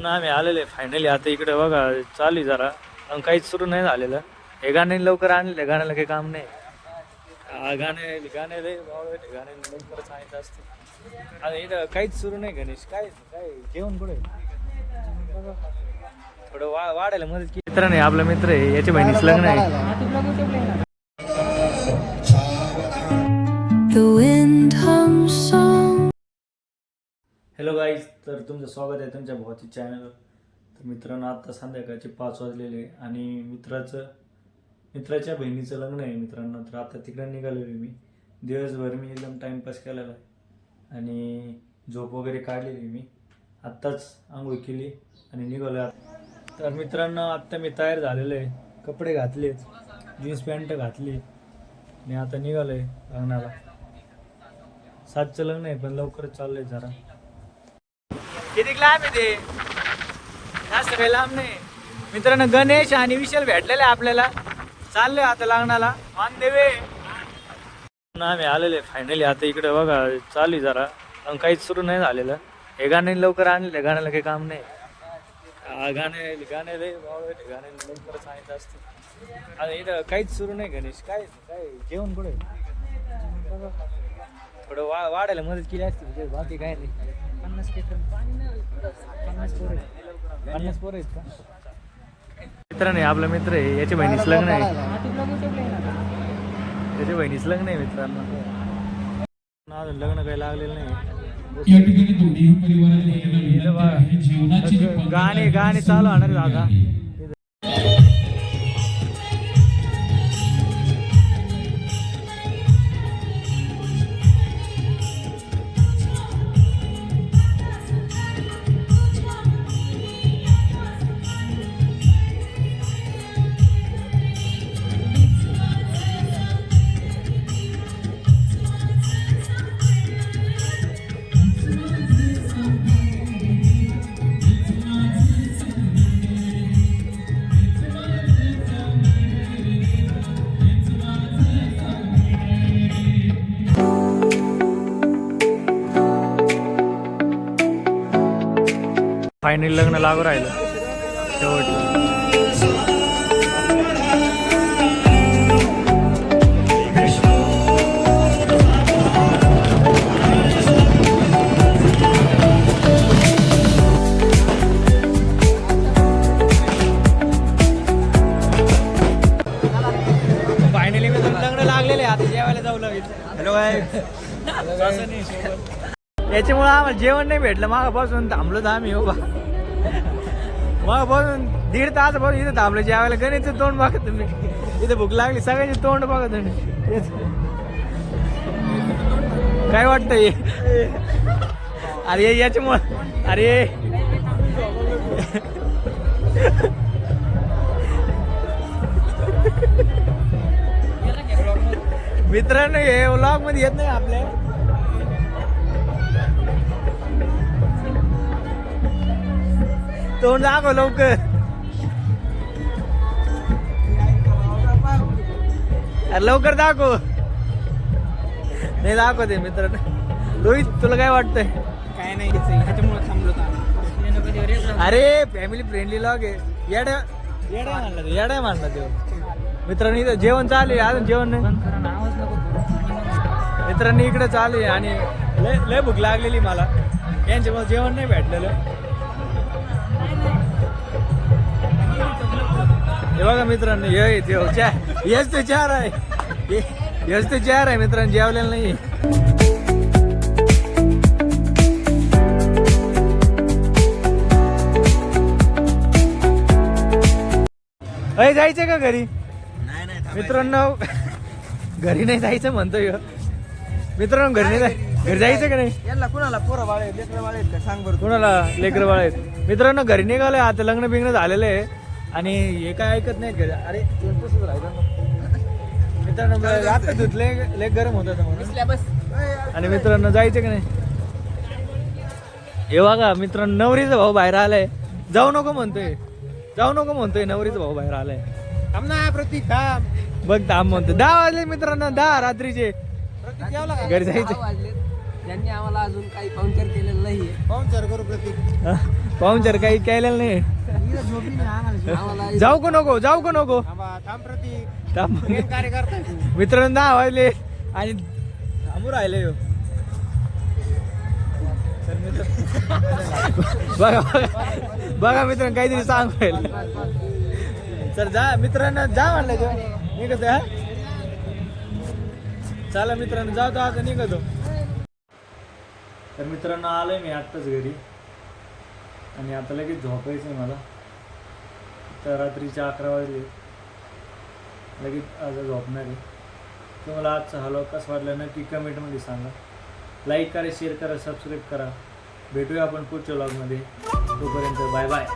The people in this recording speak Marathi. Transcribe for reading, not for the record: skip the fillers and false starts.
आम्ही आलेले फायनली. आता इकडे बघा चालू जरा पण काहीच सुरू नाही झालेलं. हे गाणे लवकर आणले, गाण्याला काही काम नाही. गाणे गाणे लय गाणे लवकर सांगायचं असतं. आता इथं काहीच सुरू नाही. गणेश काय काय जेवण कुठे थोडं वाढायला मदत केली. मित्र नाही, आपला मित्र आहे, याच्या बहिणीच लग्न आहे. हॅलो गाईज, तर तुमचं स्वागत आहे तुमच्या भावाच्या चॅनलवर. तर मित्रांनो, आत्ता संध्याकाळचे 5 वाजलेले आणि मित्राच्या बहिणीचं लग्न आहे मित्रांनो. तर आता तिकडे निघालेलो मी. दिवसभर मी एकदम टाईमपास केलेला आहे आणि झोप वगैरे काढलेली. मी आत्ताच आंघोळ केली आणि निघालो. तर मित्रांनो, आत्ता मी तयार झालेलो आहे, कपडे घातले, जीन्स पॅन्ट घातली आणि आता निघालो आहे लग्नाला. 7चं लग्न आहे पण लवकरच चाललंय जरा. किती लांब आहे ते? जास्त काही लांब नाही. मित्रांनो, गणेश आणि विशाल भेटलेले आपल्याला. चाललोय आता लग्नाला ऑन द वे. आम्ही आलेले फायनली. आता इकडे बघा चालू जरा पण काहीच सुरू नाही झालेलं. हे गाणे लवकर आणले, गाण्याला काही काम नाही. गाणे लय गाणे लवकर सांगायचं असतं. आता इथं काहीच सुरू नाही. गणेश काय काय जेवण कुठे थोडं वाढायला मदत केली असते, बाकी काय नाही. 50 पोरं आहेत का? मित्र नाही, आपला मित्र आहे, याच्या बहिणीच लग्न आहे. त्याच्या बहिणीच लग्न आहे मित्रांनो. लग्न काही लागलेलं नाही. गाणे चालू होणार दादा. फायनली लग्न लागू राहिलं शेवटचं. फायनली मी लग्न लागलेले. आता जेवायला जाऊ लागेल. हॅलो काय याच्यामुळे आम्हाला जेवण नाही भेटलं. मागापासून थांबलो तर आम्ही हो बा. मागापासून 1.5 तासापासून इथं थांबलो जेवायला. गणेशचं तोंड बघा तुम्ही. इथं भूक लागली, सगळ्यांची तोंड बघा तुम्ही. काय वाटतंय? अरे याच्यामुळं अरे मित्रांनो, हे व्लॉग मध्ये येत नाही आपल्या. तोंड दाखव लवकर. अरे लवकर दाखव. नाही दाखवते मित्रांनो. रोहित, तुला काय वाटतंय? काय नाही, ह्याच्यामुळे थांबलो. अरे फॅमिली फ्रेंडली व्लॉग आहे. येडा म्हणला तो. मित्रांनो, इथं जेवण चालू आहे, अजून जेवण नाही. मित्रांनी इकडे चालू आहे आणि लय भूक लागलेली मला. यांच्यामुळे जेवण नाही भेटलेलं. हे बघा मित्रांनो, हेच ते चार आहे. हेच ते चार आहे मित्रांनो, जेवलेलं नाही. अय जायचं का घरी? मित्रांनो, घरी नाही जायचं म्हणतोय मित्रांनो. घरी जायचं का नाही? यांना कुणाला पोरं बाळ आहेत, लेकरं बाळ आहेत का सांग बरं. कुणाला लेकरं बाळ आहेत? मित्रांनो, घरी निघालोय आता. लग्न बिग्न झालेलं आहे आणि हे काय ऐकत नाहीत घरी. अरे तसंच राहिलं ना मित्रांनो. आता धुतले, लेक गरम होत म्हणून. आणि मित्रांनो, जायचं का नाही? हे बघा मित्रांनो, नवरीचा भाऊ बाहेर आलाय. जाऊ नको म्हणतोय नवरीचा भाऊ बाहेर आलाय. थांब ना प्रतीक, थांब. बघ थांब म्हणतो. 10 वाजले मित्रांनो, 10 रात्रीचे. घरी जायचं. ज्यांनी आम्हाला अजून काही पाहुणचार केलेलं नाहीये, पाहुणचार करू प्रतीक. पाहुणचार काही केलेलं नाही. जाऊ का नको जाऊ का नको थांब प्रतीक थांब. प्रेम कार्य करताय तू. मित्रांनो 10 वाजले आणि थांबू राहिले हो. तर मित्र बघा बघा मित्रांनो काहीतरी सांग सर जा मित्रांनो जा म्हणलं तो निघत हा चला मित्रांनो जाऊ तो आता निघतो. तर मित्रांनो आलोय मी आत्ताच घरी आणि आता लगेच झोपायचं आहे मला. तर रात्रीचे 11 वाजले लगेच आज झोपणार आहे. तुम्हाला आजचा हॅलो कसं वाटलं नक्की कमेंटमध्ये सांगा. लाईक करा शेअर करा सबस्क्राईब करा. भेटूया आपण पुढच्या व्लॉगमध्ये. तोपर्यंत बाय बाय.